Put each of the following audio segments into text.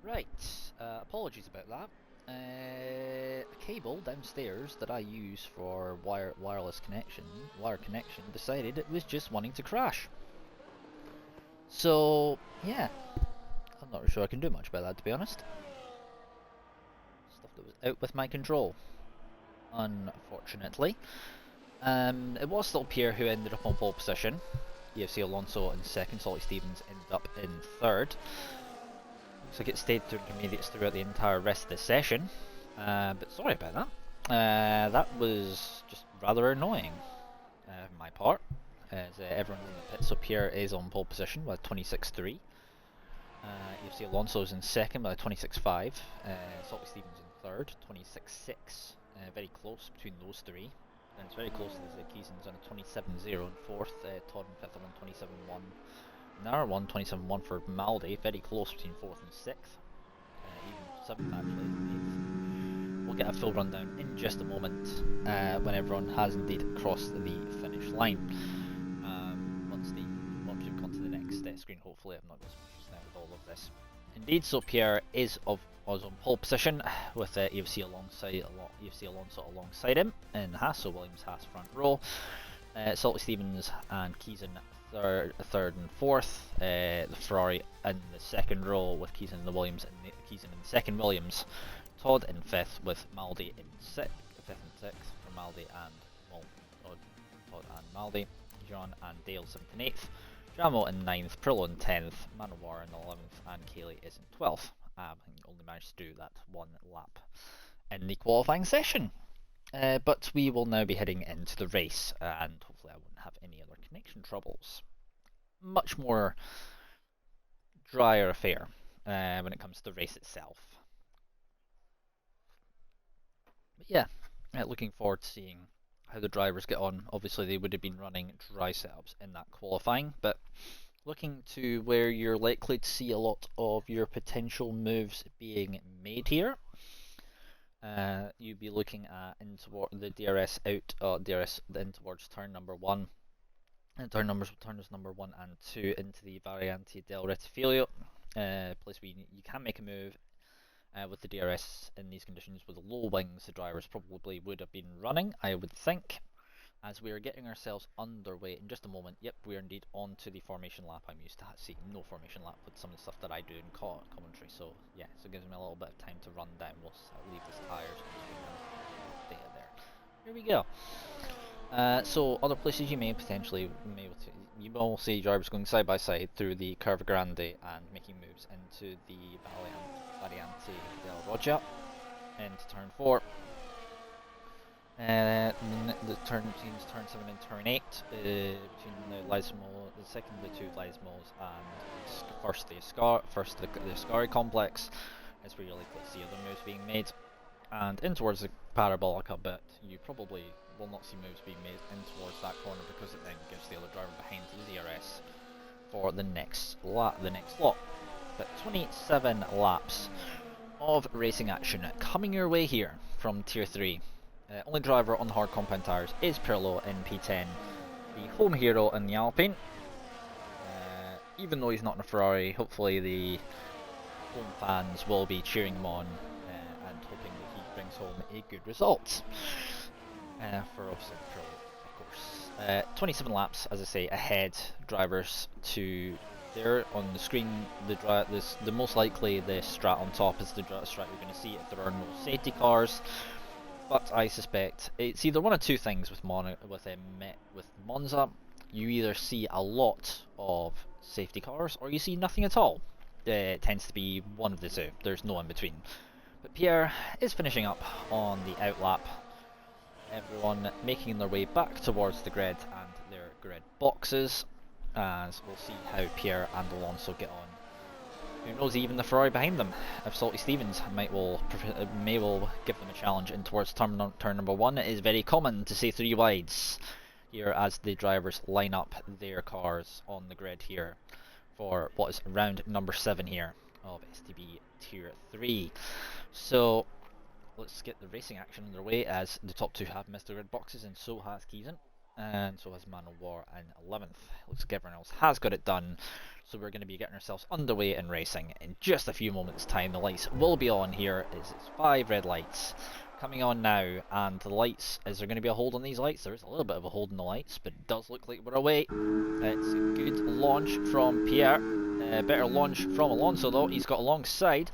Right, apologies about that. A cable downstairs that I use for wire connection, decided it was just wanting to crash. So, yeah, I'm not sure I can do much about that, to be honest. Stuff that was out with my control, unfortunately. It was still Pierre who ended up on pole position. EFC Alonso in second, Salty Stevens ended up in third. Looks like it stayed through intermediates throughout the entire rest of the session. But sorry about that. That was just rather annoying on my part, as everyone in the pits up here is on pole position with 26.3. EFC Alonso's in second with 26.5. Salty Stevens in third, 26.6. Very close between those three. And it's very close to the Keysons on a 27.0 in fourth. Todd and fifth on 27.1. Another one, 27.1 for Maldi, very close between 4th and 6th, even 7th actually, 8th. We'll get a full rundown in just a moment when everyone has indeed crossed the finish line. Once we've gone to the next screen, hopefully I'm not going to stress out with all of this. Indeed, so Pierre is on pole position with EFC Alonso alongside him in Haas, so Williams Haas front row. Salty Stevens and Keeson third and fourth. The Ferrari in the second row with Keeson and the Williams, and Keeson in the second Williams. Todd in fifth with Maldi in fifth and sixth for Maldi and Todd and Maldi. John and Dale 7th and 8th. Jamo in 9th, Prillo in 10th, Manowar in 11th, and Kaylee is in 12th. He only managed to do that one lap in the qualifying session. But we will now be heading into the race, and hopefully I won't have any other connection troubles. Much more drier affair when it comes to the race itself. But yeah, looking forward to seeing how the drivers get on. Obviously they would have been running dry setups in that qualifying, but looking to where you're likely to see a lot of your potential moves being made here. You'd be looking at the DRS out, DRS in towards turn number 1, and turns number 1 and 2 into the Variante del Rettifilo, place where you can make a move with the DRS in these conditions with the low wings. The drivers probably would have been running, I would think. As we are getting ourselves underway in just a moment. Yep, we are indeed on to the formation lap. I'm used to seeing no formation lap with some of the stuff that I do in commentary, so yeah, so it gives me a little bit of time to run down. We'll leave this tyres data there. Here we go. So other places you may potentially you will see drivers going side by side through the Curva Grande and making moves into the Variante del Roggia into turn 4. The turn teams turn 7 and turn 8 between the second of the two Lismos and first the Ascari complex is where you're likely to see other moves being made, and in towards the parabolic a bit you probably will not see moves being made in towards that corner, because it then gives the other driver behind the DRS for the next lot. But 27 laps of racing action coming your way here from Tier 3. Only driver on the hard compound tyres is Pirlo in P10, the home hero in the Alpine. Even though he's not in a Ferrari, hopefully the home fans will be cheering him on and hoping that he brings home a good result. For obviously Pirlo, of course. 27 laps, as I say, ahead. Drivers to there on the screen. The most likely the strat on top is the strat you're going to see if there are no safety cars. But I suspect it's either one of two things with Monza. You either see a lot of safety cars or you see nothing at all. It tends to be one of the two. There's no in between. But Pierre is finishing up on the outlap. Everyone making their way back towards the grid and their grid boxes, as we'll see how Pierre and Alonso get on. Who knows, even the Ferrari behind them, if Salty Stevens may well give them a challenge in towards turn number 1. It is very common to see 3 wides here as the drivers line up their cars on the grid here for what is round number 7 here of STB Tier 3. So let's get the racing action underway, as the top 2 have missed the grid boxes and so has Keeson. and so has Man of War in 11th. Looks like everyone else has got it done, so we're going to be getting ourselves underway in racing in just a few moments' time. The lights will be on here. It's 5 red lights coming on now, and the lights, is there going to be a hold on these lights? There is a little bit of a hold on the lights, but it does look like we're away. It's a good launch from Pierre. Better launch from Alonso though. He's got alongside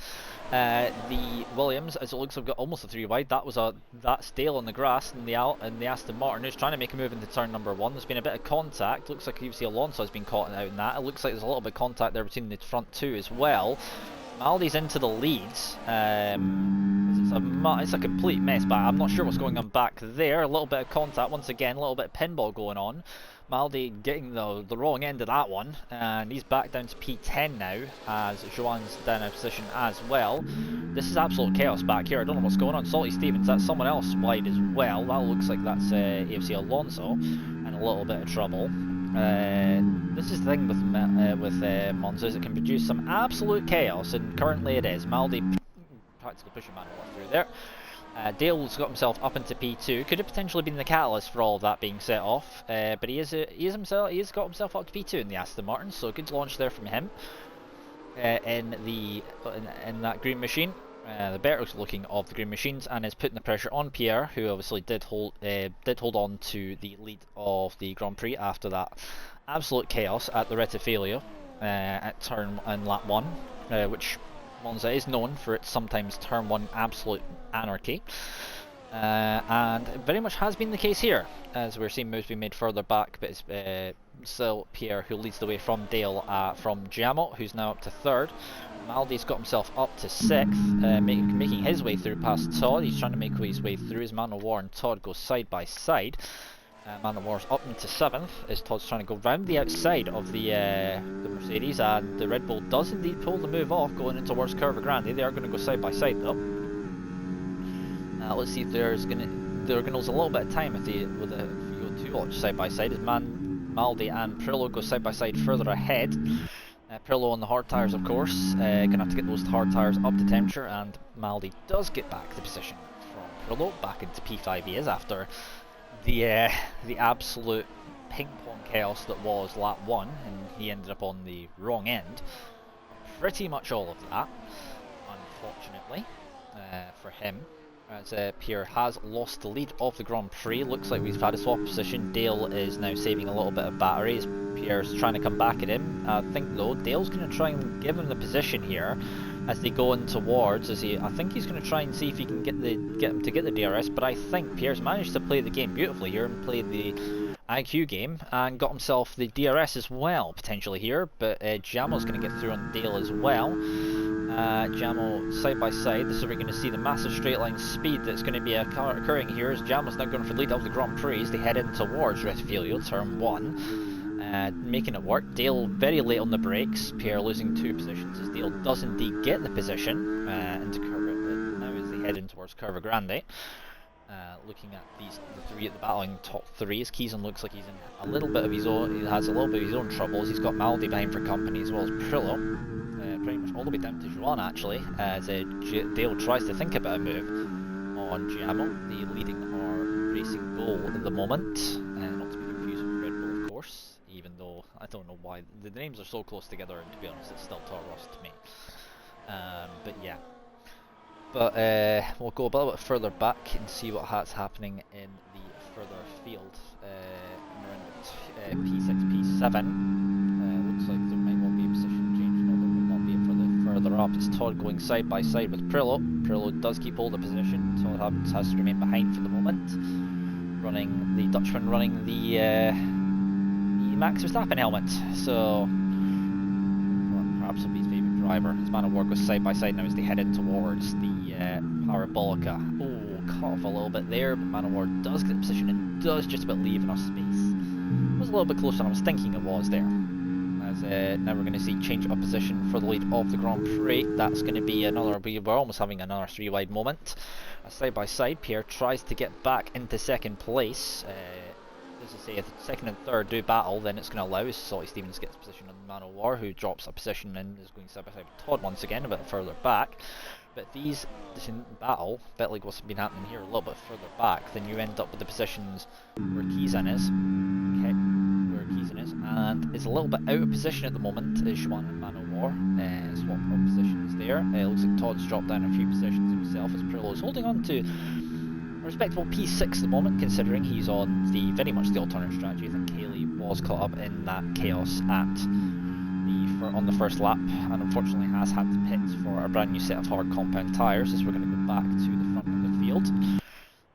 the Williams, as it looks like we've got almost a 3 wide. That's Dale on the grass, and the Aston Martin who's trying to make a move into turn number 1. There's been a bit of contact. Looks like you see Alonso has been caught out in that. It looks like there's a little bit of contact there between the front 2 as well. Maldi's into the leads. It's a complete mess, but I'm not sure what's going on back there. A little bit of contact once again, a little bit of pinball going on. Maldi getting the wrong end of that one, and he's back down to P10 now, as Joan's down in position as well. This is absolute chaos back here. I don't know what's going on. Salty Stevens, that's someone else wide as well. That looks like that's AFC Alonso, and a little bit of trouble. This is the thing with Monza, is it can produce some absolute chaos, and currently it is. Maldi practically pushing Man of War through there. Dale's got himself up into P2. Could have potentially been the catalyst for all of that being set off, but he has got himself up to P2 in the Aston Martin. So good launch there from him in that green machine. The better looking of the green machines, and is putting the pressure on Pierre, who obviously did hold on to the lead of the Grand Prix after that absolute chaos at the Rettifilio at turn in lap 1, which Monza is known for its sometimes turn 1 absolute anarchy, and it very much has been the case here, as we're seeing moves being made further back, but it's still Pierre who leads the way from Dale, from Giamo, who's now up to 3rd. Maldi's got himself up to 6th, making his way through past Todd. He's trying to make his way through as Man of War and Todd go side by side. Man of War's up into 7th as Todd's trying to go round the outside of the Mercedes, and the Red Bull does indeed pull the move off going in towards Curva Grande. They are going to go side by side though. Let's see if they're going to lose a little bit of time if you go too much side by side, as Maldi and Prillo go side by side further ahead. Prillo on the hard tyres, of course, going to have to get those hard tyres up to temperature, and Maldi does get back the position from Prillo. Back into P5 he is after the absolute ping pong chaos that was lap 1, and he ended up on the wrong end. Pretty much all of that, unfortunately, for him, as Pierre has lost the lead of the Grand Prix. Looks like we've had a swap position. Dale is now saving a little bit of battery as Pierre's trying to come back at him. I think though Dale's going to try and give him the position here as they go in towards. I think he's going to try and see if he can get him to get the DRS. But I think Pierre's managed to play the game beautifully here and played the IQ game and got himself the DRS as well potentially here. But Giamo's going to get through on Dale as well. Giamo side by side. This is where we're going to see the massive straight line speed that's going to be occurring here, as Giamo's now going for the lead of the Grand Prix as they head in towards Rettifilio, turn 1, making it work. Dale very late on the brakes, Pierre losing 2 positions as Dale does indeed get the position into Curva, now as they head in towards Curva Grande. Looking at the 3 at the battling top 3, as Keeson looks like he's in a little bit of his own, he has a little bit of his own troubles. He's got Maldi behind for company as well as Prillo. Pretty much all the way down to Joan actually, as Dale tries to think about a move on Giamo, the leading our racing goal at the moment, not to be confused with Red Bull of course, even though I don't know why the names are so close together, and to be honest it's still Toro Rosso to me. But yeah, we'll go a little bit further back and see what's happening in the further field, around P6, P7. Looks like there might well be a position further up. It's Todd going side by side with Prillo. Prillo does keep hold of position. Todd has to remain behind for the moment. The Dutchman running the Max Verstappen helmet. So perhaps will be his favourite driver. His Man of War goes side by side now as they head in towards the Parabolica. Oh, cut off a little bit there, but Man of War does get the position and does just about leave enough space. It was a little bit closer than I was thinking it was there. As now we're going to see change of position for the lead of the Grand Prix. That's going to be another, we're almost having another 3 wide moment. Side by side, Pierre tries to get back into 2nd place. As I say, if the 2nd and 3rd do battle, then it's going to allow Salty Stevens gets position on Man of War, who drops a position and is going side by side with Todd once again, a bit further back. But this battle, a bit like what's been happening here a little bit further back, then you end up with the positions where Keysen is. Okay, where Keysen is, and is a little bit out of position at the moment. Is Schwan and Manowar. Swap of positions there. Looks like Todd's dropped down a few positions himself as Prillo is holding on to a respectable P6 at the moment, considering he's on the very much the alternate strategy. I think Haley was caught up in that chaos on the first lap, and unfortunately has had to pit for a brand new set of hard compound tyres, as we're going to go back to the front of the field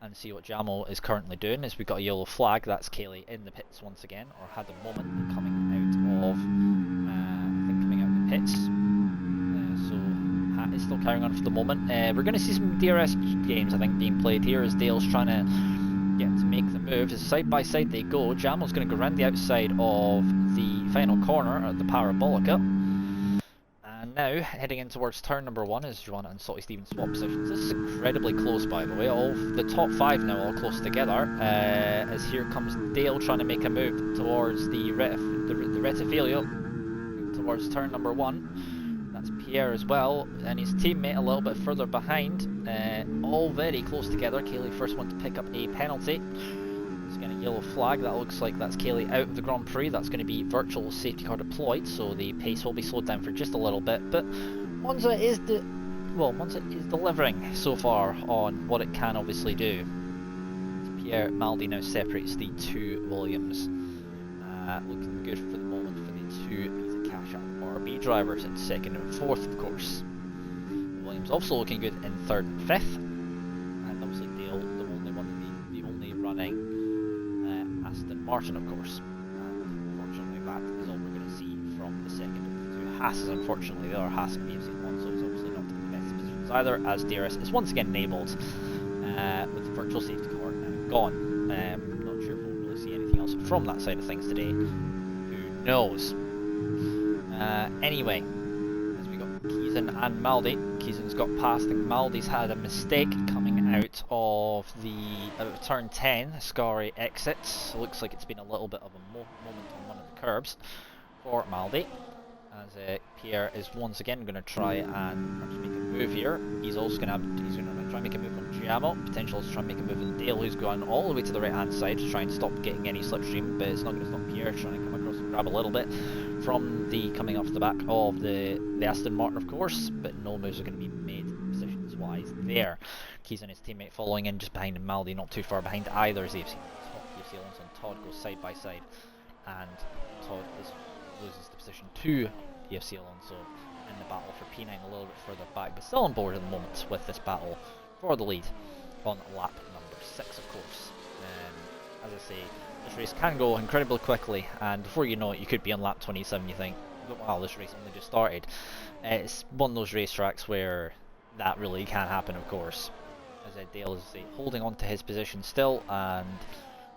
and see what Jamo is currently doing. As we've got a yellow flag, that's Kaylee in the pits once again, or had a moment coming out of the pits. So Hat is still carrying on for the moment. We're going to see some DRS games, I think, being played here as Dale's trying to get to make the move. As side by side they go. Jamo's going to go around the outside of the final corner at the Parabolica. And now, heading in towards turn number 1 as Joanna and Salty Stevens swap positions. This is incredibly close, by the way. All the top 5 now all close together. As here comes Dale trying to make a move towards the Retifilio, towards turn number 1. That's Pierre as well, and his teammate a little bit further behind. All very close together. Kaylee first one to pick up a penalty. It's going to yellow flag. That looks like that's Kaylee out of the Grand Prix. That's going to be virtual safety car deployed, so the pace will be slowed down for just a little bit. But Monza is delivering so far on what it can obviously do. Pierre Maldi now separates the 2 Williams. Looking good for the moment for the 2 Visa Cash App RB drivers in 2nd and 4th, of course. Williams also looking good in 3rd and 5th, and obviously Dale, the only running Aston Martin, of course. And unfortunately, that is all we're going to see from the 2nd of the 2 Haas's. Unfortunately, the other Haas and BFC Alonso is obviously not in the best positions either, as DRS is once again enabled with the virtual safety car now gone. Not sure if we'll really see anything else from that side of things today. Who knows? Anyway, as we got Keysen and Maldi. Keysen's got past, and Maldi's had a mistake coming out of turn 10. Scary exits. Looks like it's been a little bit of a moment on one of the curbs for Maldi. As Pierre is once again going to try and make a move here. He's also going to try and make a move on Giamo. Potential to try and make a move on Dale, who's going all the way to the right hand side to try and stop getting any slipstream, but it's not going to stop Pierre trying to come across and grab a little bit from the coming off the back of the Aston Martin, of course, but no moves are going to be made positions wise there. Keys and his teammate following in just behind him. Maldi not too far behind either, as AFC Alonso and Todd goes side by side, and Todd loses the position to PFC Alonso in the battle for P9 a little bit further back, but still on board at the moment with this battle for the lead on lap number 6, of course. As I say, this race can go incredibly quickly, and before you know it, you could be on lap 27. You think, wow, this race only just started. It's one of those racetracks where that really can happen, of course. As Dale is holding on to his position still, and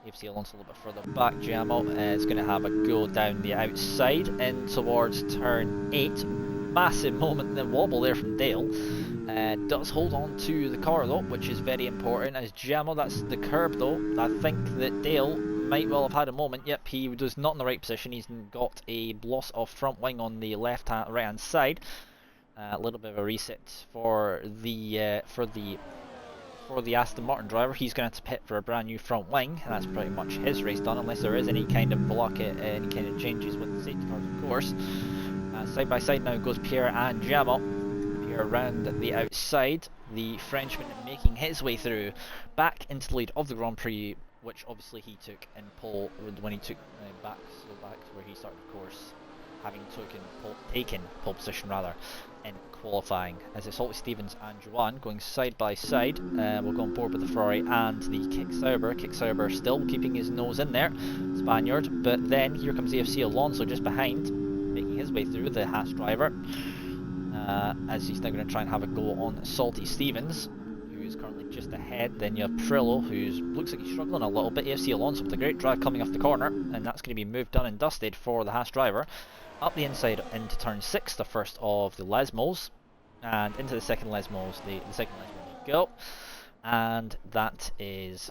AFC Alonso a little bit further back. Giamo is going to have a go down the outside in towards turn 8. Massive moment, the wobble there from Dale. Does hold on to the car though, which is very important. As Giamo, that's the curb though. I think that Dale might well have had a moment. Yep, he was not in the right position. He's got a loss of front wing on the right hand side. A little bit of a reset for the Aston Martin driver. He's going to have to pit for a brand new front wing, and that's pretty much his race done, unless there is any kind of any kind of changes with the safety cars, of course. Side by side now goes Pierre and Giamo. Pierre around the outside, the Frenchman making his way through back into the lead of the Grand Prix, which obviously he took in pole when he took back to where he started, of course, having taken pole position rather in qualifying. As it's Salty Stevens and Joanne going side by side. We'll go on board with the Ferrari and the Kick Sauber. Kick Sauber still keeping his nose in there, Spaniard, but then here comes AFC Alonso just behind, making his way through, the Haas driver, as he's now going to try and have a go on Salty Stevens, who is currently just ahead. Then you have Prillo, who looks like he's struggling a little bit. AFC Alonso with a great drive coming off the corner, and that's going to be moved, done and dusted for the Haas driver. Up the inside into turn 6, the first of the Lesmos, and into the second Lesmos, the second Lesmo we go, and that is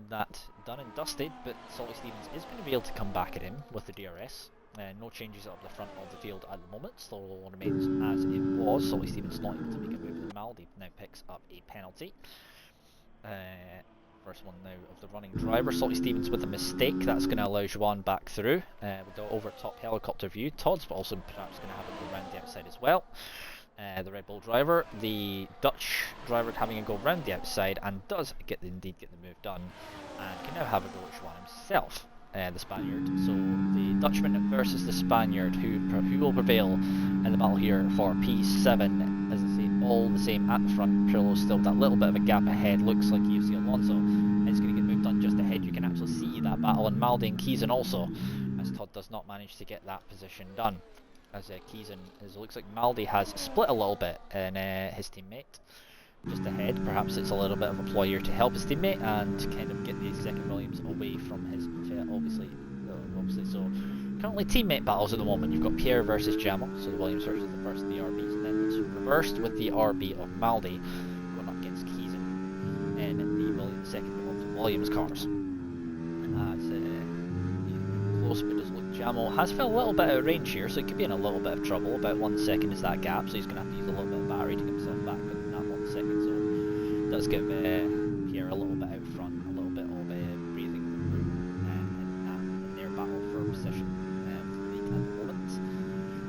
that done and dusted. But Salty Stevens is going to be able to come back at him with the DRS. No changes up the front of the field at the moment. Still all remains as it was. Salty Stevens not able to make a move with Maldi now picks up a penalty. First one now of the running driver. Salty Stevens with a mistake. That's going to allow Joan back through with the over top helicopter view. Todd's also perhaps going to have a go round the outside as well. The Red Bull driver, the Dutch driver having a go round the outside and does indeed get the move done and can now have a go at Joan himself, the Spaniard. So the Dutchman versus the Spaniard, who will prevail in the battle here for P7. As I say, all the same at the front. Pirlo's still that little bit of a gap ahead. Looks like you see Alonso is going to get moved on just ahead. You can actually see that battle, and Maldi and Kiezen also, as Todd does not manage to get that position done. As Kiezen, it looks like Maldi has split a little bit in his teammate just ahead. Perhaps it's a little bit of a ploy here to help his teammate and kind of get the second Williams away from his obviously. So currently teammate battles at the moment. You've got Pierre versus Jamal, so the Williams versus the first of the RBs, and then it's reversed with the RB of Maldi going up against Kiezen in the second of the Williams cars. Close, but does look Jamal has felt a little bit out of range here, so he could be in a little bit of trouble. About 1 second is that gap, so he's going to have to use a little bit of battery to get himself back within that 1 second. So it does give Pierre a little bit out front, a little bit of breathing room in their battle for position for the lead at the moment.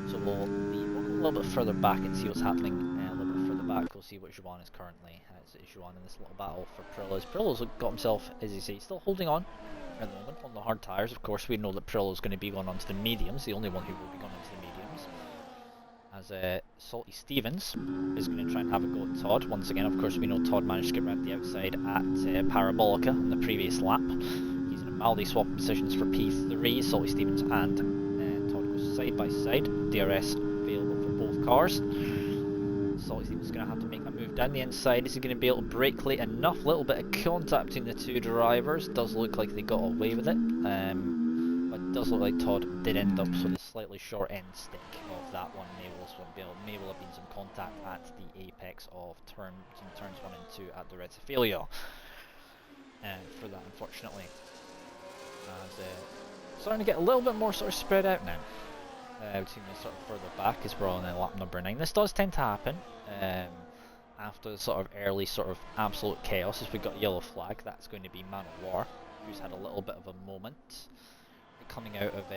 So we'll go a little bit further back and see what's happening. A little bit further back, we'll see what Joan is currently. Joan in this little battle for Prillo's. Prillo's got himself, as you say, still holding on at the moment on the hard tyres. Of course, we know that Prillo's going to be going on to the mediums, the only one who will be going on to the mediums. As Salty Stevens is going to try and have a go at Todd. Once again, of course, we know Todd managed to get around the outside at Parabolica in the previous lap. He's in a Maldi swap positions for P3. Salty Stevens and Todd goes side by side. DRS available for both cars. Salty Stevens is going to have to make a move down the inside. Is he going to be able to brake late enough? Little bit of contact between the two drivers. Does look like they got away with it. But it does look like Todd did end up with a slightly short end stick of that one. May will have been some contact at the apex of turns 1 and 2 at the Red Cefalio. For that, unfortunately. As starting to get a little bit more sort of spread out now. Between the sort of further back as we're on lap number 9. This does tend to happen after the sort of early sort of absolute chaos. As we got yellow flag, that's going to be Man of War, who's had a little bit of a moment coming out of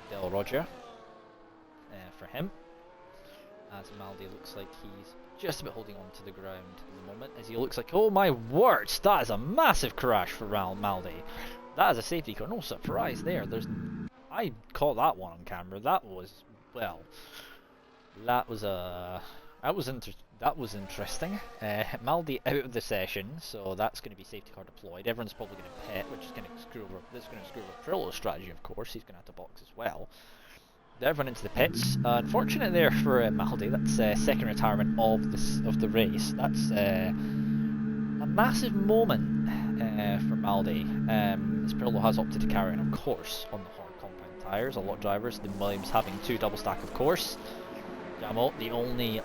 Del Roger for him. As Maldi looks like he's just about holding on to the ground at the moment, as he looks like, oh my words, that is a massive crash for Maldi. That is a safety car. No surprise there. I caught that one on camera. That was interesting. Maldi out of the session, so that's going to be safety car deployed. Everyone's probably going to pit, which is going to screw over. This is going to screw over Trillo's strategy, of course. He's going to have to box as well. Everyone into the pits. Unfortunate there for Maldi. That's second retirement of the race. That's a massive moment for Maldi. As Pirlo has opted to carry on, of course, on the hard compound tyres. A lot of drivers. The Williams having 2 double stack, of course. Jamal, the only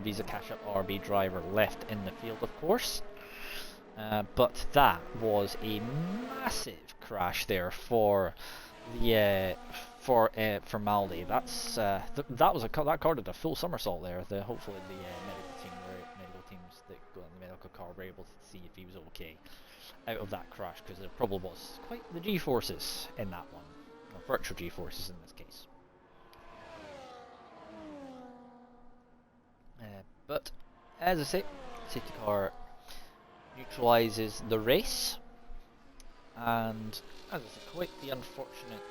Visa Cash Up RB driver left in the field, of course. But that was a massive crash there for the for Maldi. That car did a full somersault there. Hopefully the medical teams that go in the medical car were able to see if he was okay out of that crash, because there probably was quite the G-forces in that one, or virtual G-forces in this case. But as I say, safety car neutralises the race, and as I say, quite the unfortunate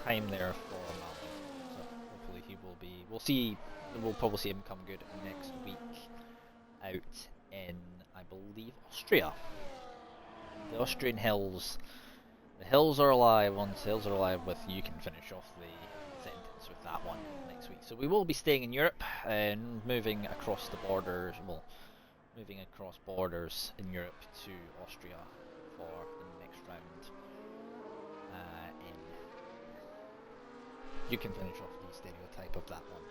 time there for Maldi. So hopefully he will be. We'll probably see him come good next week out in, I believe, Austria. The Austrian hills. The hills are alive. Once the hills are alive, you can finish off the sentence with that one next week. So we will be staying in Europe and moving across the borders. Well, moving across borders in Europe to Austria for the next round. You can finish off the stereotype of that one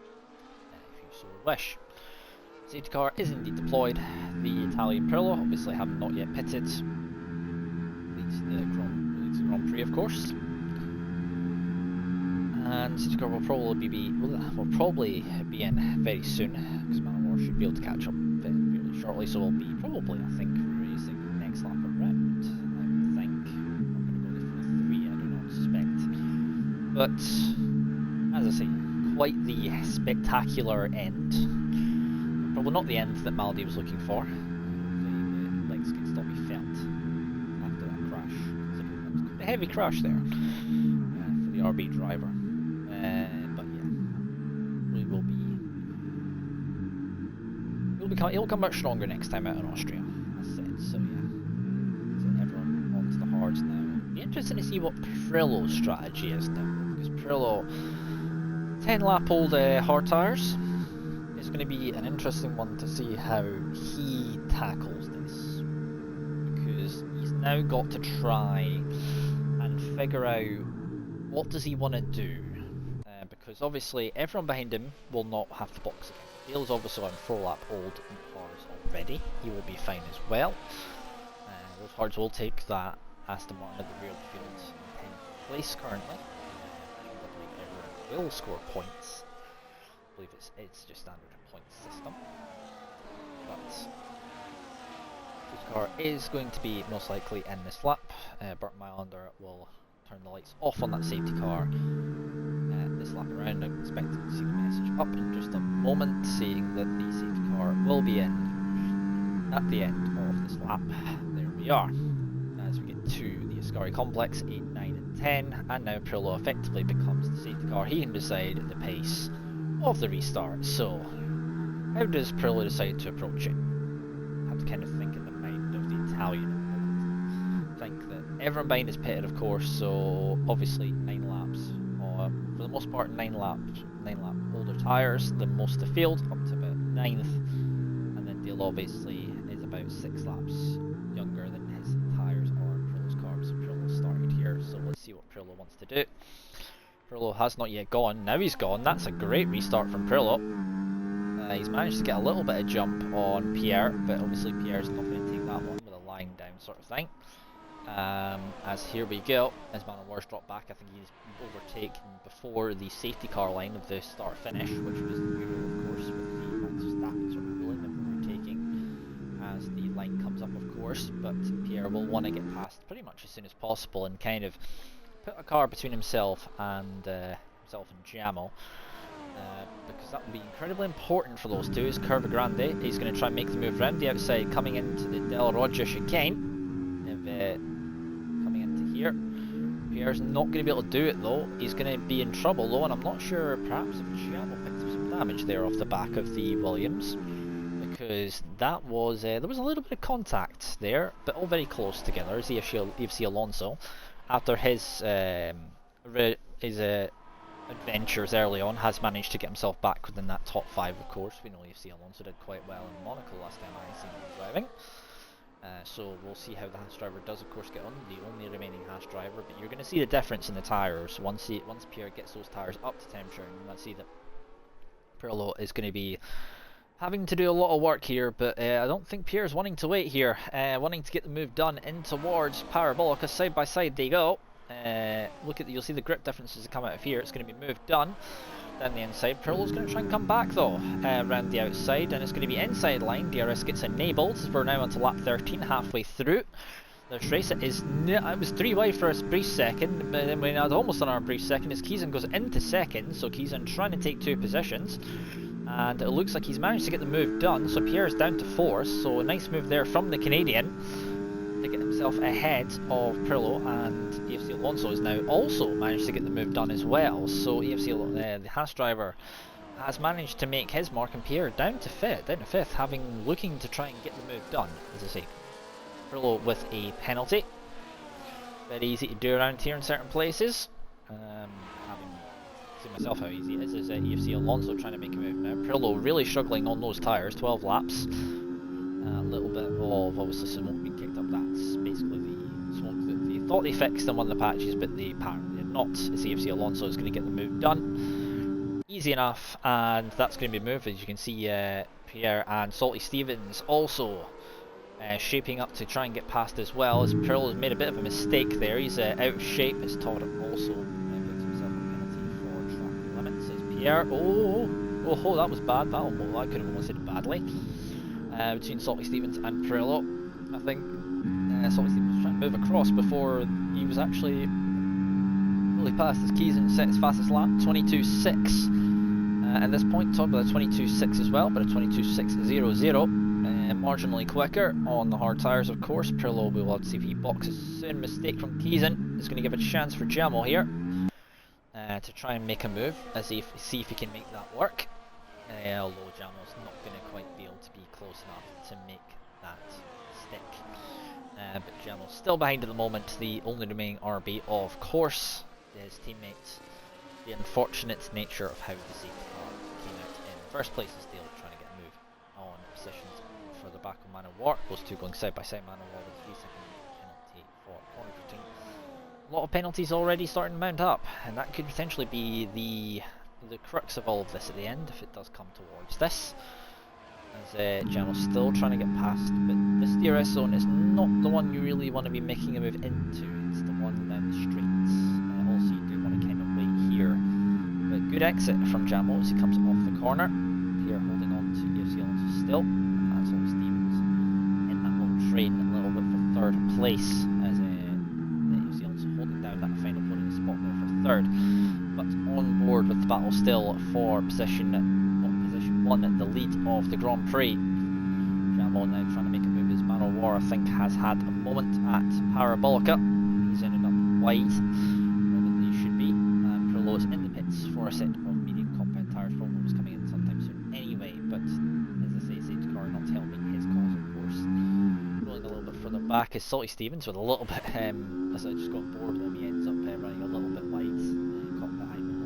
if you so wish. Safety car is indeed deployed. The Italian Pirlo obviously have not yet pitted. Leads the Grand Prix, of course. And safety car will probably be in very soon, because Manowar should be able to catch up fairly shortly. So we'll be probably, I think, racing next lap around. I think I'm going to go for 3. I do not suspect, but as I say, quite the spectacular end. Probably not the end that Maldi was looking for. The legs can still be felt after that crash. Considering a heavy crash there for the RB driver. But yeah, we will be. He'll come back stronger next time out in Austria, as said. So yeah, send everyone onto the hards now. It'll be interesting to see what Prillo's strategy is now, because Prillo 10 lap old hard tyres. It's going to be an interesting one to see how he tackles this, because he's now got to try and figure out what does he want to do, because obviously everyone behind him will not have to box again. Dale's obviously on 4 lap old cars already, he will be fine as well. Those hards will take that Aston Martin at the rear of the field in 10th place currently. Everyone will score points. I believe it's just standard points system, but this car is going to be most likely in this lap. Burt Mylander will turn the lights off on that safety car this lap around. I'm expecting to see the message up in just a moment saying that the safety car will be in at the end of this lap. There we are, as we get to the Ascari complex, 8, 9 and 10, and now Prillo effectively becomes the safety car. He can decide the pace of the restart. So how does Prillo decide to approach it? I have to kind of think in the mind of the Italian at the moment. Think that everyone behind is pitted, of course, so obviously 9 laps, or for the most part 9 lap older tyres than most of the field, up to about 9th, and then Dale obviously is about 6 laps younger than his tyres or Prillo's car. So Prillo started here, so let's see what Prillo wants to do. Prillo has not yet gone. Now he's gone. That's a great restart from Prillo. He's managed to get a little bit of jump on Pierre, but obviously Pierre's not going to take that one with a lying down sort of thing. As here we go, as Manowar's dropped back, I think he's overtaken before the safety car line of the start-finish, which was the rule, of course, with the Max Verstappen sort of ruling of overtaking as the line comes up, of course. But Pierre will want to get past pretty much as soon as possible and kind of put a car between himself and Giamo, because that will be incredibly important for those two. Is Curva Grande. He's going to try and make the move around the outside, coming into the Del Roger chicane. Coming into here, Pierre's not going to be able to do it though. He's going to be in trouble though, and I'm not sure perhaps if Giamo picked up some damage there off the back of the Williams, because that was there was a little bit of contact there, but all very close together. As EFC Alonso, after his adventures early on, has managed to get himself back within that top 5, of course. We know EFC Alonso did quite well in Monaco last time I seen him driving. So we'll see how the Haas driver does, of course, get on, the only remaining Haas driver. But you're going to see the difference in the tyres once Pierre gets those tyres up to temperature. And let's see that Prillo is going to be having to do a lot of work here, but I don't think Pierre's wanting to wait here, wanting to get the move done in towards Parabolica. Side by side they go. You'll see the grip differences that come out of here. It's going to be move done down the inside. Prillo's going to try and come back though, around the outside, and it's going to be inside line. DRS gets enabled. We're now onto lap 13, halfway through this race. It was 3 wide for a brief second, but then we had almost on our brief second as Kizan goes into second. So Kizan trying to take 2 positions, and it looks like he's managed to get the move done. So Pierre's down to 4th. So a nice move there from the Canadian to get himself ahead of Prillo, and EFC Alonso has now also managed to get the move done as well. So the Haas driver has managed to make his mark, and Pierre down to 5th, looking to try and get the move done. As I say, Prillo with a penalty. Very easy to do around here in certain places. Having seen myself how easy it is EFC Alonso trying to make a move now. Prillo really struggling on those tyres, 12 laps. A little bit of obviously smoke being kicked up. That's basically the smoke that they thought they fixed in one of the patches, but they apparently did not. As EFC Alonso is going to get the move done. Easy enough, and that's going to be moved. As you can see, Pierre and Salty Stevens also shaping up to try and get past as well, as Prillo has made a bit of a mistake there. He's out of shape, as Todd also picked himself a penalty for the air. Oh, that was bad. That could have almost hit badly. Between Salty Stevens and Perillo. I think Salty Stevens was trying to move across before he was actually fully past his keys and set his fastest lap, 22.6. At this point, top of the 22.6 as well, but a 22.6.00. Marginally quicker on the hard tyres, of course. Perillo will have to see if he boxes soon. Mistake from Keeson is going to give a chance for Jamo here to try and make a move, see if he can make that work. Although Jamo's not going to quite be able to be close enough to make that stick. But Jamo's still behind at the moment, the only remaining RB, of course. His teammates. The unfortunate nature of how the safety car came out in the first place is still trying to get a move on positions for the back of Man of War. Those two going side by side, Man of War with a 3-second penalty for corner drifting. A lot of penalties already starting to mount up, and that could potentially be the crux of all of this at the end if it does come towards this. As Jamo's still trying to get past, but this DRS zone is not the one you really want to be making a move into, it's the one down the streets. Also you do want to kind of wait here. But good exit from Jamo as he comes off the corner. Here holding on to EFC Alonso still. That's all Stevens in that little train a little bit for third place as EFC Alonso holding down that final podium spot there for third. But on board with the battle still for position 1 at the lead of the Grand Prix. Jamo now trying to make a move as Man of War I think has had a moment at Parabolica. He's ended up wide rather than he should be. Perillo is in the pits for a set of medium compound tyres. Probably was coming in sometime soon anyway, but as I say, safety car not helping his cause, of course. Rolling a little bit further back is Salty Stevens with a little bit, as I just got bored with him, he ends up running a little bit wide. Caught behind him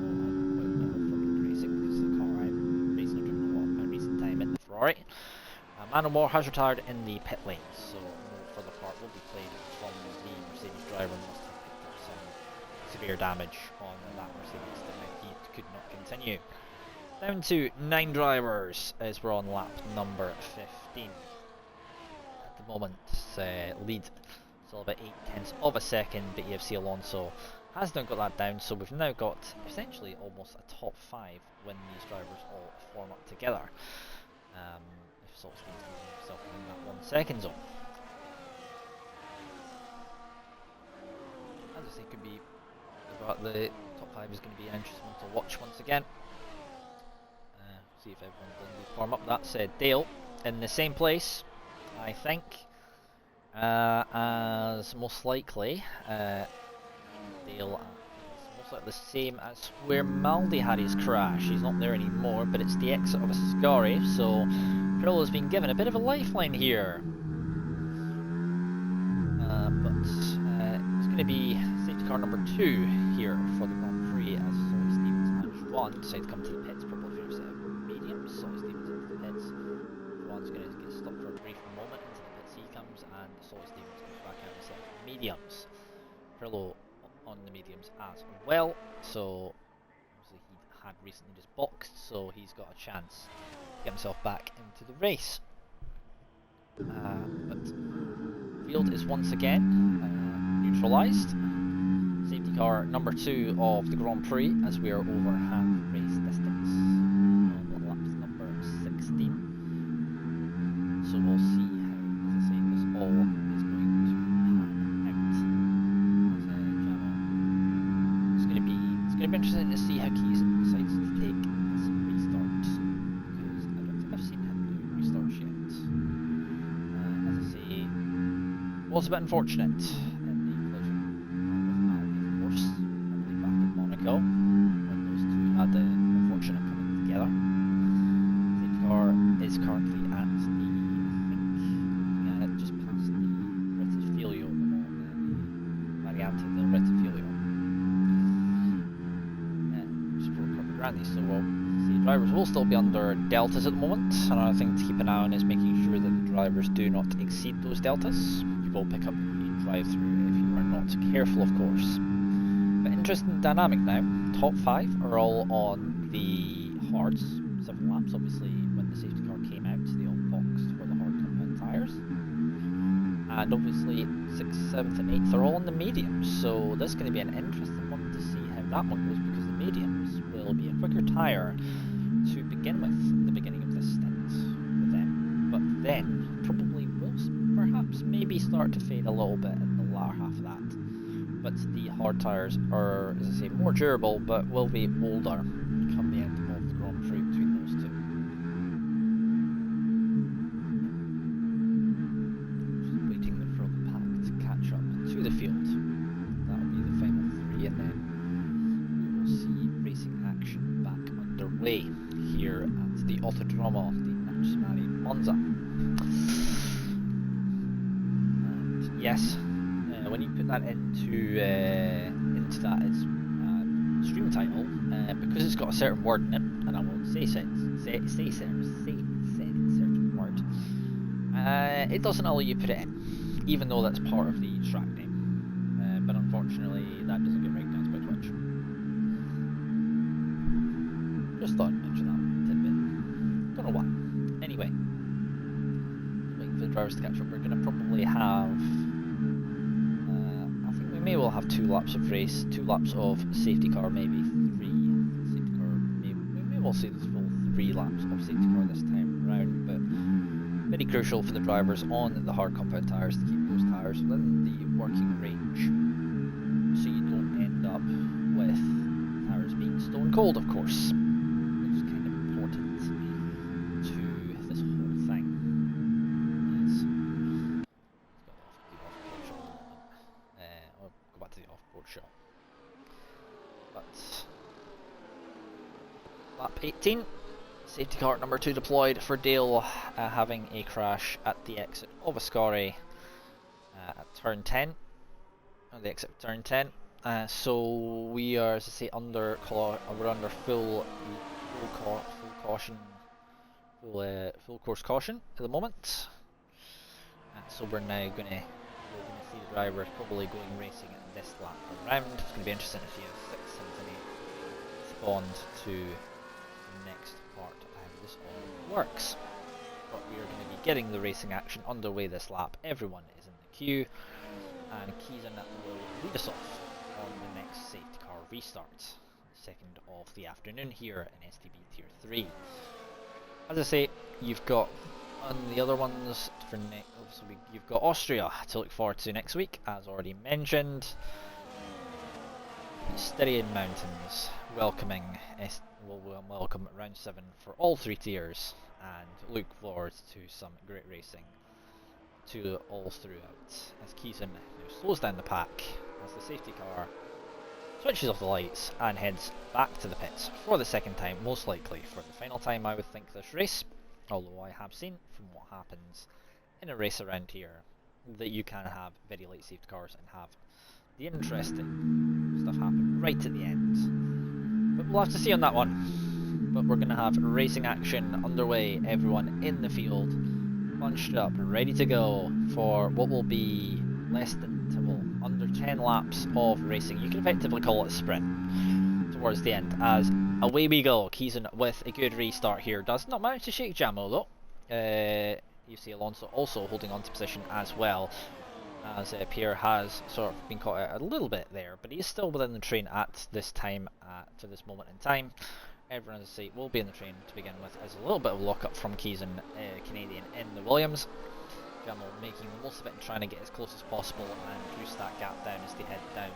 quite well from racing because the car I'm racing and driven a lot of my recent time in the Ferrari. Man of War has retired in the pit lane, so no further part will be played from the Mercedes driver. Must have picked up some severe damage on that Mercedes that he could not continue. Down to 9 drivers as we're on lap number 15. At the moment, lead still about 0.8 of a second, but EFC Alonso has now got that down, so we've now got essentially almost a top 5 when these drivers all form up together. If Salty Stevens leaving himself in that 1 second zone. As I say, could be the top 5 is going to be an interesting one to watch once again. See if everyone doesn't form up. That said, Dale in the same place, I think, as most likely Dale is most likely the same as where Maldi had his crash. He's not there anymore, but it's the exit of a Ascari, so Perillo's been given a bit of a lifeline here. But it's going to be safety car number 2 here for the Grand Prix as Salty Stevens and Juan decide to come to the pits for both set of mediums. Salty Stevens into the pits. Juan's going to get stopped for a brief moment. Into the pits he comes, and Salty Stevens goes back out and set of mediums. Perillo on the mediums as well, so obviously he had recently just boxed, so he's got a chance to get himself back into the race. But field is once again neutralised. Safety car number 2 of the Grand Prix as we are over half race distance on lap number 16. So we'll see how, as I say, this all is going to pan out. As Jamo, it's going to be interesting to see how Keeson decides to take this restart, because I don't think I've seen him do restarts yet. As I say, was a bit unfortunate in the collision with Maldi, of course, I believe back in Monaco, when those two had the unfortunate coming together. The car is currently at the, I think, just past the Rettifilio on the Variante del Rettifilio. Sport Corporate Grandi, so we'll see drivers will still be under deltas at the moment. Another thing to keep an eye on is making sure that the drivers do not exceed those deltas. Will pick up a drive-through if you are not careful, of course. But interesting dynamic now. Top 5 are all on the hards. 7 laps, obviously, when the safety car came out, they all boxed for the hard compound tyres. And obviously, 6th, 7th, and 8th are all on the mediums. So this is going to be an interesting one to see how that one goes, because the mediums will probably be a quicker tyre to begin with, the beginning of this stint with them, but then probably will perhaps maybe start to fade a little bit in the latter half of that. But the hard tyres are, as I say, more durable, but will be older come the end of the Grand Prix between those two. Just waiting for the pack to catch up to the field. That'll be the final three, and then we will see racing action back underway here at the Autodromo di Nazionale Monza. And yes, when you put that into that as stream title, because it's got a certain word in it, and I won't say certain word, it doesn't allow you to put it in, even though that's part of the track name. But unfortunately, that doesn't get recognized by Twitch. Just thought I'd mention that tidbit. Don't know why. Anyway, waiting for the drivers to catch up. We're going to probably have. I think we may well have 2 laps of race, 2 laps of safety car, maybe 3 safety car. Maybe we may well see the full 3 laps of safety car this time around, but very crucial for the drivers on the hard compound tyres to keep those tyres within the working range, so you don't end up with tyres being stone cold, of course, which is kind of important to this whole thing. I'll go back to the off-board shot. But lap 18, safety car number 2 deployed for Dale, having a crash at the exit of Ascari at turn 10, or the exit of turn 10. So we are, as I say, we're under full caution, full course caution at the moment. So we're now going to see the drivers probably going racing at this lap around. It's going to be interesting to see how 6, 7 and 8 respond to the next part of how this all works. But we are going to be getting the racing action underway this lap. Everyone is in the queue, and Kizan will lead us off on the next safety car restart, second of the afternoon here in STB Tier 3. As I say, you've got on the other ones for next. Obviously, you've got Austria to look forward to next week, as already mentioned. The Styrian Mountains welcoming will welcome round 7 for all 3 tiers, and look forward to some great racing to all throughout. As Kizan now slows down the pack as the safety car switches off the lights and heads back to the pits for the second time, most likely for the final time I would think this race, although I have seen from what happens in a race around here that you can have very late safety cars and have the interesting stuff happen right at the end. But we'll have to see on that one. But we're going to have racing action underway, everyone in the field bunched up, ready to go for what will be less than, well, under 10 laps of racing. You can effectively call it a sprint towards the end, as away we go. Kizan with a good restart here, does not manage to shake Jamo though. You see Alonso also holding on to position as well, as Pierre has sort of been caught out a little bit there, but he's still within the train at this time, to this moment in time. Everyone, as I say, will be in the train to begin with, as a little bit of lock-up from Kizan, Canadian, in the Williams. Jamal making the most of it and trying to get as close as possible and reduce that gap down as they head down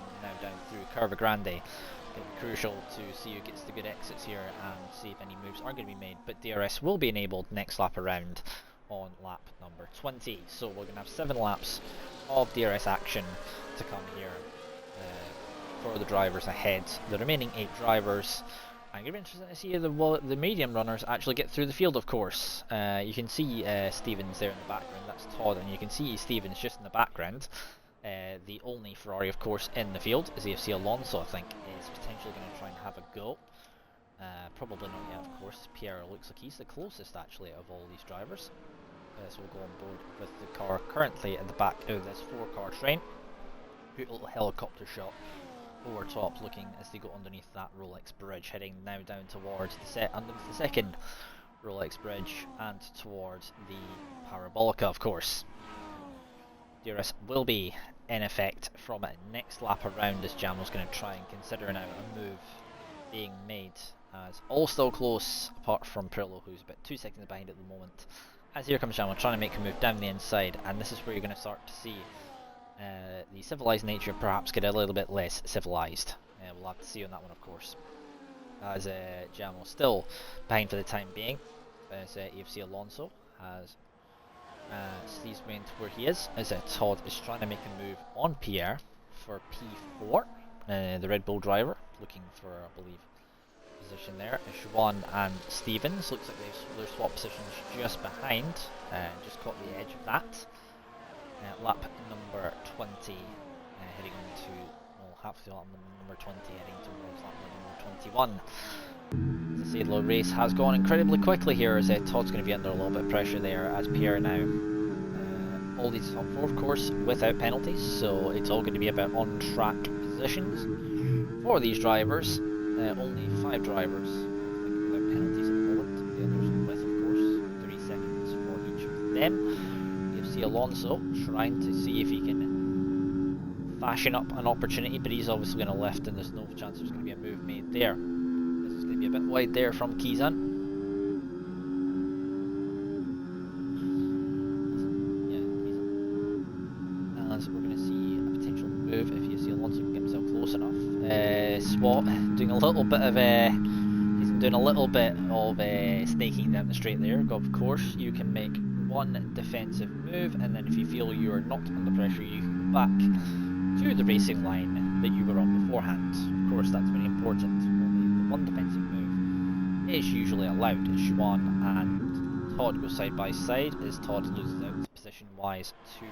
through Curva Grande. Going to be crucial to see who gets the good exits here and see if any moves are going to be made, but DRS will be enabled next lap around on lap number 20. So we're going to have 7 laps of DRS action to come here for the drivers ahead. The remaining 8 drivers. I'm going to be interested to see the medium runners actually get through the field, of course. You can see Stevens there in the background, that's Todd, and you can see Stevens just in the background. The only Ferrari, of course, in the field is AFC Alonso, I think, is potentially going to try and have a go. Probably not yet, of course. Pierre looks like he's the closest, actually, of all these drivers. So we'll go on board with the car currently at the back of this 4-car train. Good little helicopter shot over top, looking as they go underneath that Rolex bridge, heading now down towards underneath the second Rolex bridge and towards the Parabolica, of course. DRS will be in effect from next lap around, as Jamo's going to try and consider now a move being made As all still close, apart from Pirlo, who's about 2 seconds behind at the moment. As here comes Jamo, trying to make a move down the inside, and this is where you're going to start to see the civilized nature perhaps get a little bit less civilized. We'll have to see on that one, of course. As Jamo still behind for the time being, as AFC Alonso has sees me into where he is, as Todd is trying to make a move on Pierre for P4, the Red Bull driver, looking for, I believe, position there. Juan and Stevens, looks like they've swapped positions just behind, just caught the edge of that. Lap number 20, heading on to, well, half the lap number 20, heading towards lap number 21. As I say, the race has gone incredibly quickly here, as Todd's going to be under a little bit of pressure there, as Pierre now all these top 4, of course, without penalties, so it's all going to be about on-track positions for these drivers. Only 5 drivers without penalties at the moment, the others with, of course, 3 seconds for each of them. You see Alonso trying to see if he can fashion up an opportunity, but he's obviously going to left, and there's no chance there's going to be a move made there. This is going to be a bit wide there from Kizan. We're going to see a potential move if you see Alonso can get himself close enough. Swat doing a little bit of snaking down the straight there. Of course, you can make one defensive move, and then if you feel you are not under pressure, you can go back to the racing line that you were on beforehand. Of course, that's very important. Only the one defensive move is usually allowed. Juan and Todd go side by side as Todd loses out position wise to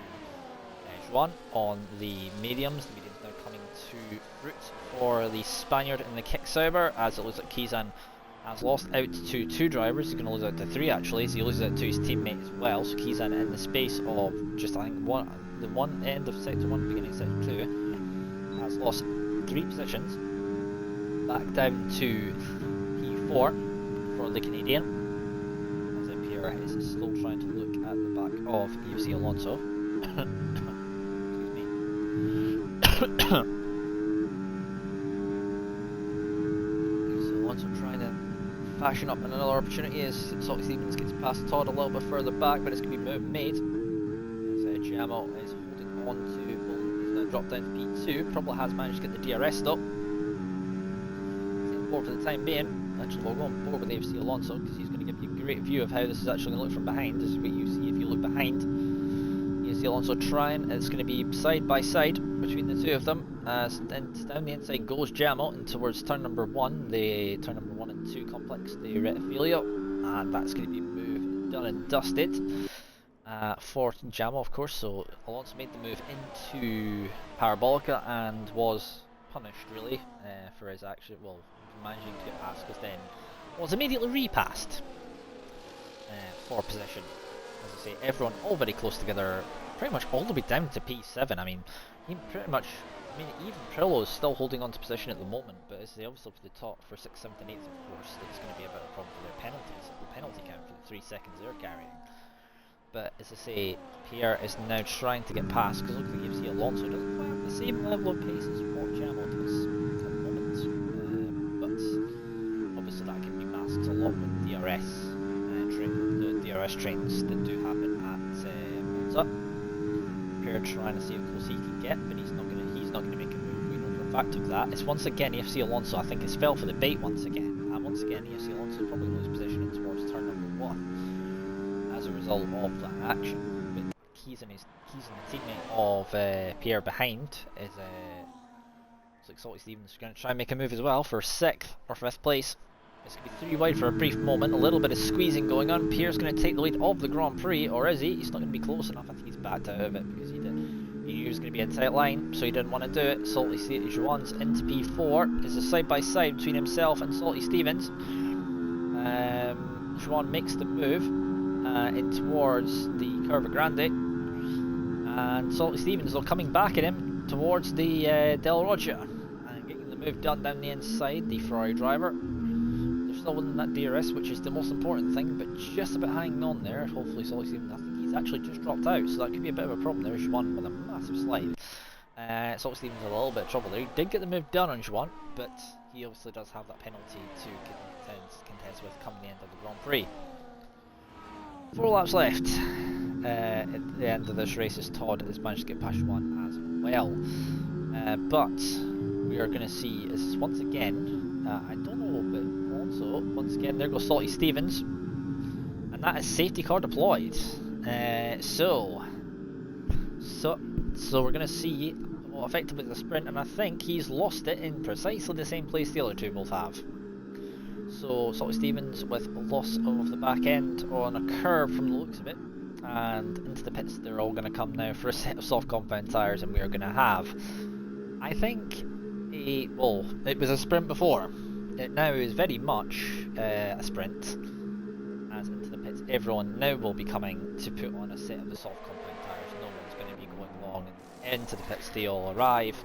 Juan on the mediums. The mediums now coming to fruit for the Spaniard in the Kickstauber, as it looks like Kizan has lost out to 2 drivers. He's going to lose out to 3 actually, so he loses out to his teammate as well. So Kizan, in the space of just, I think, the one end of sector 1, beginning of sector 2, has lost 3 positions, back down to P4 for the Canadian, as Pierre is still trying to look at the back of AFC Alonso. Alonso trying to fashion up another opportunity as Salty Stevens gets past Todd a little bit further back, but it's going to be made as Jamo is holding on to, well, he's now dropped down to P2, probably has managed to get the DRS stop. He's on board for the time being. Actually, we'll go on board with AFC Alonso because he's going to give you a great view of how this is actually going to look from behind. This is what you see if you look behind. You see Alonso trying, it's going to be side by side between the 2 of them, as then down the inside goes Jamo and towards turn number 1, the turn number 1 and 2 complex, the Rettifilio, and that's going to be moved, done and dusted for Jamo, of course. So Alonso made the move into Parabolica and was punished really for his action, well, managing to get past, because then was immediately repassed for position. As I say, everyone all very close together, pretty much all the way down to P7. I mean, even Trillo is still holding on to position at the moment, but as they obviously for the top for 6th, 7th and 8th, of course, it's going to be a bit of a problem for their penalties, the penalty count for the 3 seconds they're carrying. But as I say, Pierre is now trying to get past, because look like you see Alonso doesn't quite have the same level of pace as what Jamo does at the moment, but obviously that can be masked a lot with DRS. The DRS trains that do happen at Monza. Pierre trying to see how close he can get, but he's not going to make a move. We know for a fact of that. It's once again AFC Alonso, I think, has fell for the bait once again, and once again AFC Alonso is probably going to lose position towards turn number 1 as a result of that action. But Keys and the teammate of Pierre behind is looks like Salty Stevens is going to try and make a move as well for 6th or 5th place. It's going to be 3 wide for a brief moment, a little bit of squeezing going on. Pierre's going to take the lead of the Grand Prix, or is he? He's not going to be close enough. I think he's backed out of it because he knew he was going to be a tight line, so he didn't want to do it. Salty Juan's into P4. It's a side by side between himself and Salty Stevens. Juan makes the move in towards the Curva Grande, and Salty Stevens are coming back at him towards the Del Rocha and getting the move done down the inside. The Ferrari driver. Still winning that DRS, which is the most important thing, but just about hanging on there. Hopefully Salty Stevens, I think he's actually just dropped out, so that could be a bit of a problem. There's one with a massive slide. So obviously he was in a little bit of trouble there. He did get the move done on Juan, but he obviously does have that penalty to contest with come the end of the Grand Prix. 4 laps left at the end of this race as Todd has managed to get past Juan as well. But we are going to see is once again, I don't know, but also once again there goes Salty Stevens, and that is safety car deployed. So we're going to see well, effectively the sprint, and I think he's lost it in precisely the same place the other two both have. So Salty Stevens with loss of the back end on a curve from the looks of it, and into the pits they're all going to come now for a set of soft compound tyres, and we are going to have, I think, well, it was a sprint before. It now is very much a sprint, as into the pits everyone now will be coming to put on a set of the soft compound tyres. No one's going to be going long into the pits. They all arrive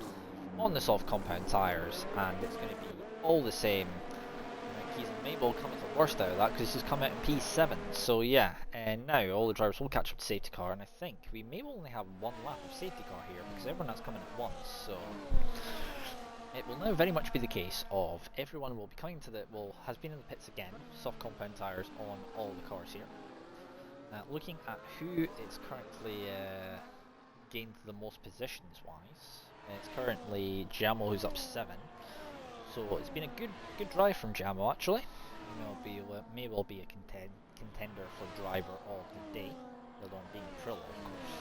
on the soft compound tyres, and it's going to be all the same. Keys and Mabel coming to the worst out of that because he's come out in P7. So yeah, and now all the drivers will catch up to safety car, and I think we may only have 1 lap of safety car here because everyone else coming at once. So it will now very much be the case of everyone will be coming to has been in the pits again, soft compound tyres on all the cars here. Looking at who is currently gained the most positions wise, it's currently Jamal who's up 7. So it's been a good drive from Jamal actually. May well be a contender for driver of the day, although being Prillo of course.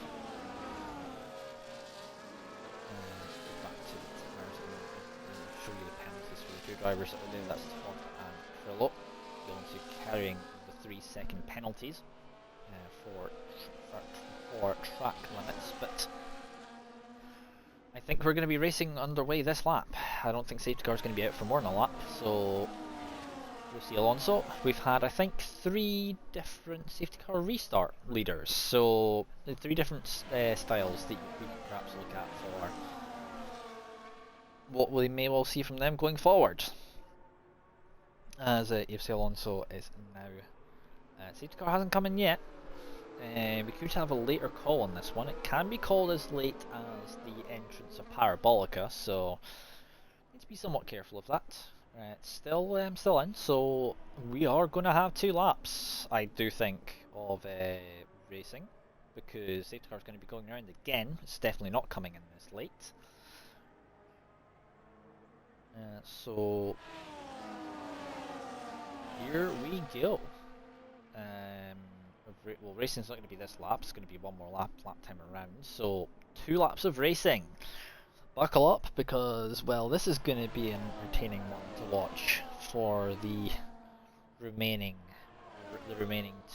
Back to the tyres and show you the penalties for the 2 drivers that were there. That's Todd and Prillo. Going to carrying the 3-second penalties for track limits, but I think we're going to be racing underway this lap. I don't think safety car is going to be out for more than a lap, so we'll see Alonso. We've had, I think, 3 different safety car restart leaders, so 3 different styles that we can perhaps look at for what we may well see from them going forward. As FC Alonso is now, safety car hasn't come in yet. We could have a later call on this one. It can be called as late as the entrance of Parabolica, so need to be somewhat careful of that. It's still in, so we are going to have 2 laps, I do think, of racing, because safety car is going to be going around again. It's definitely not coming in this late. So here we go. Well, racing's not going to be this lap, it's going to be 1 more lap time around, so 2 laps of racing. Buckle up, because, well, this is going to be an entertaining one to watch for the remaining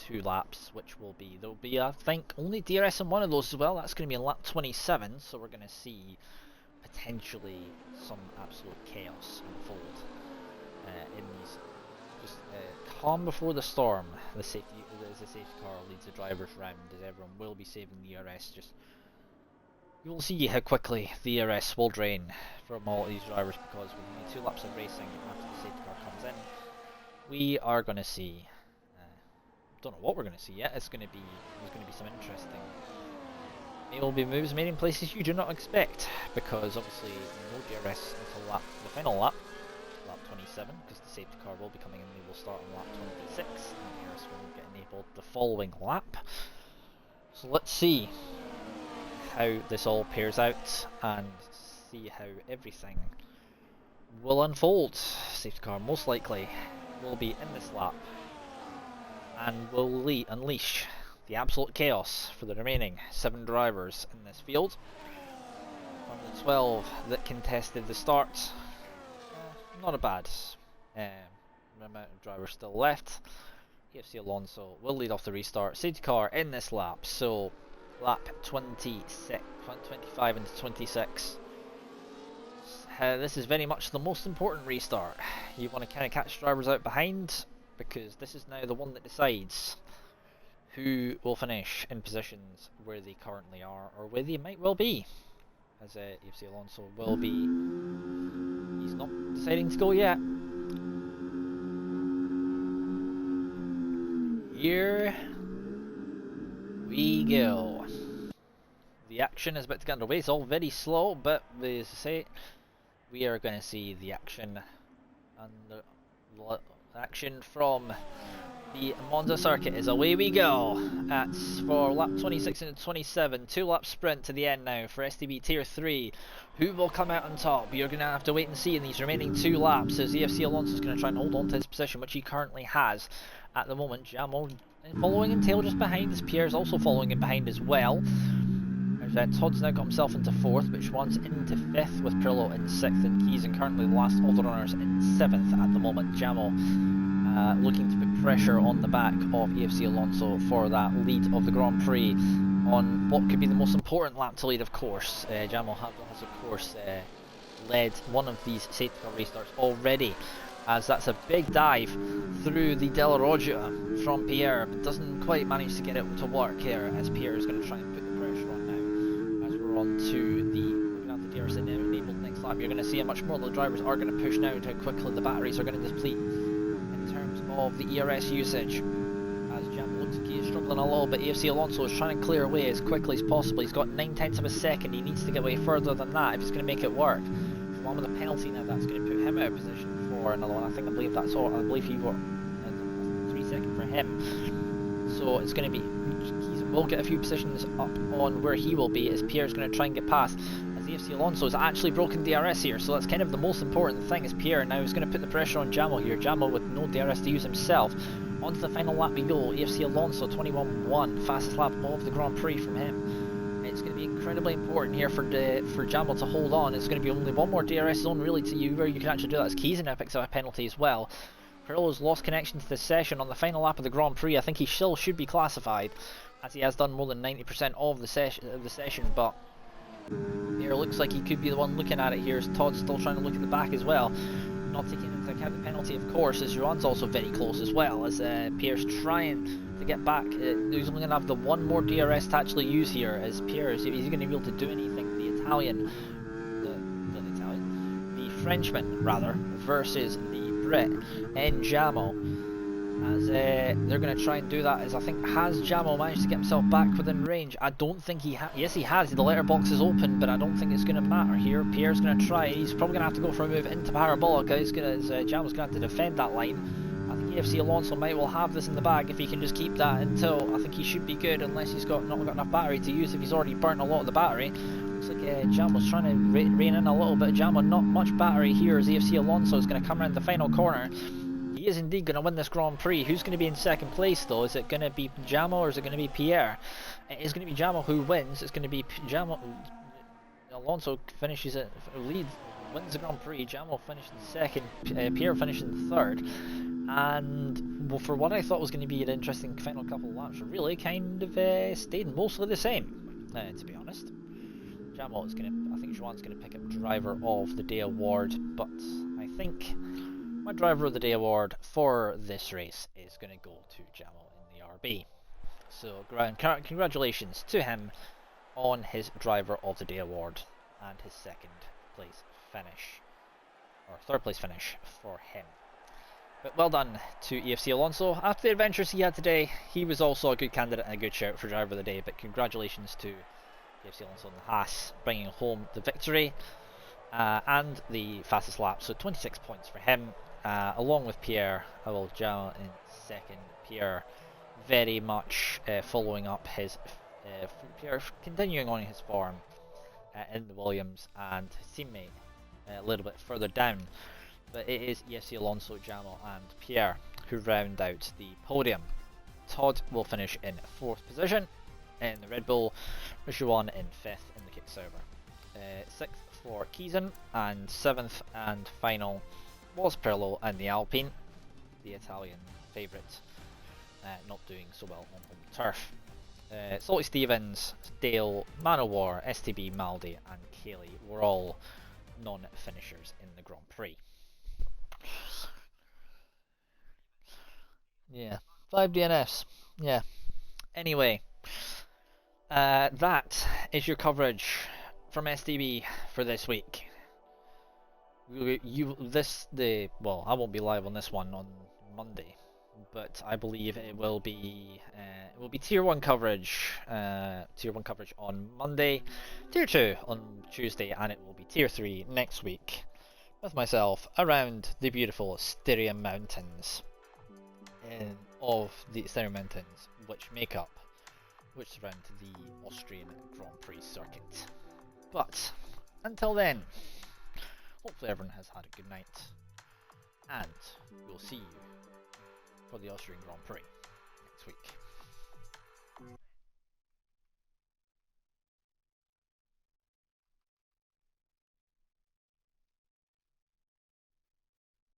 2 laps, which will be, there'll be, I think, only DRS in one of those as well. That's going to be in lap 27, so we're going to see potentially some absolute chaos unfold in these. Just calm before the storm. The safety car leads the drivers round, as everyone will be saving the ERS. Just you will see how quickly the ERS will drain from all these drivers, because with only 2 laps of racing after the safety car comes in, we are going to see. Don't know what we're going to see yet. There's going to be some interesting. There will be moves made in places you do not expect, because obviously no DRS until the final lap. 27, because the safety car will be coming in. We will start on lap 26, and ERS will get enabled the following lap. So let's see how this all pairs out and see how everything will unfold. Safety car most likely will be in this lap and will unleash the absolute chaos for the remaining 7 drivers in this field. From the 12 that contested the start, not a bad amount of drivers still left. FC Alonso will lead off the restart. Safety car in this lap, so lap 26, 25 into 26. This is very much the most important restart. You want to kind of catch drivers out behind, because this is now the one that decides who will finish in positions where they currently are, or where they might well be. As FC Alonso will be. He's not deciding to go yet. Here we go. the action is about to get underway. It's all very slow, but as I say, we are going to see the action and the action from the Monza circuit. Is away we go. That's for lap 26 and 27. 2-lap sprint to the end now for STB Tier 3. Who will come out on top? You're going to have to wait and see in these remaining 2 laps as EFC Alonso is going to try and hold on to his position, which he currently has at the moment. Jamal following in tail just behind, as Pierre's also following in behind as well. Todd's now got himself into 4th, which runs into 5th with Pirlo in 6th and Keys, and currently the last of the runners in 7th at the moment. Jamal looking to put pressure on the back of EFC Alonso for that lead of the Grand Prix on what could be the most important lap to lead, of course. Jamal has of course led one of these safety car restarts already, as that's a big dive through the Della Roggia from Pierre, but doesn't quite manage to get it to work here, as Pierre is going to try and put the pressure on now. As we're on to we're going to have the DRS enabled next lap, you're going to see how much more the drivers are going to push now and how quickly the batteries are going to deplete in terms of the ERS usage. As Jam looks like he is struggling a little bit, AFC Alonso is trying to clear away as quickly as possible. He's got 9/10 of a second, he needs to get away further than that if he's going to make it work. The one with a penalty now, that's going to put him out of position for another one. I believe that's all. I believe he got 3 seconds for him. So it's going to be, he will get a few positions up on where he will be, as Pierre's going to try and get past. As AFC Alonso has actually broken DRS here, so that's kind of the most important thing, as Pierre now is going to put the pressure on Jamal here. Jamal with no DRS to use himself. On to the final lap we go. AFC Alonso 21-1, fastest lap of the Grand Prix from him. It's going to be incredibly important here for Jamal to hold on. It's going to be only one more DRS zone really to you where you can actually do that, as Keys now picks up a penalty as well. Pirlo's lost connection to the session on the final lap of the Grand Prix. I think he still should be classified, as he has done more than 90% of the session, but here looks like he could be the one looking at it here, as Todd's still trying to look at the back as well. Not taking into account the penalty, of course, as Joan's also very close as well, as Pierre's trying to get back. He's only going to have the one more DRS to actually use here, as Pierre is going to be able to do anything. The Frenchman rather, versus the Brit in Jamal, as they're going to try and do that. As I think, has Jamal managed to get himself back within range? I don't think he has. Yes, he has. The letterbox is open, but I don't think it's going to matter here. Pierre's going to try. He's probably going to have to go for a move into Parabolica. Jamal's going to have to defend that line. I think AFC Alonso might well have this in the bag if he can just keep that until, I think he should be good, unless he's not got enough battery to use, if he's already burnt a lot of the battery. Looks like Jamal's trying to rein in a little bit. Jamal, not much battery here, as AFC Alonso is going to come around the final corner. He is indeed going to win this Grand Prix. Who's going to be in second place though? Is it going to be Jamal or is it going to be Pierre? It is going to be Jamal who wins. It's going to be Jamal. Alonso finishes it, leads, wins the Grand Prix. Jamal finished in second. Pierre finished in third. And well, for what I thought was going to be an interesting final couple of laps, really kind of stayed mostly the same, to be honest. Jamal is going to, I think Joan's going to pick up Driver of the Day award, but I think my Driver of the Day award for this race is going to go to Jamal in the RB. So congratulations to him on his Driver of the Day award and his second place finish, or third place finish for him. But well done to EFC Alonso. After the adventures he had today, he was also a good candidate and a good shout for Driver of the Day, but congratulations to EFC Alonso and the Haas, bringing home the victory and the fastest lap, so 26 points for him. Along with Pierre, Jamal in second. Pierre very much following up his Pierre continuing on his form in the Williams, and his teammate a little bit further down. But it is EFC Alonso, Jamal and Pierre who round out the podium. Todd will finish in 4th position in the Red Bull, Joan in 5th in the Kick Sauber. 6th for Kiezen, and 7th and final was Pirlo and the Alpine, the Italian favourite, not doing so well on home turf. Salty Stevens, Dale, Manowar, STB, Maldi and Cayley were all non-finishers in the Grand Prix. Yeah, 5 DNFs. Yeah. Anyway, that is your coverage from STB for this week. Well, I won't be live on this one on Monday, but I believe it will be Tier 1 coverage, Tier 1 coverage on Monday, Tier 2 on Tuesday, and it will be Tier 3 next week with myself around the beautiful Styria Mountains of the Styria Mountains, which surround the Austrian Grand Prix circuit. But until then, hopefully everyone has had a good night, and we'll see you for the Austrian Grand Prix.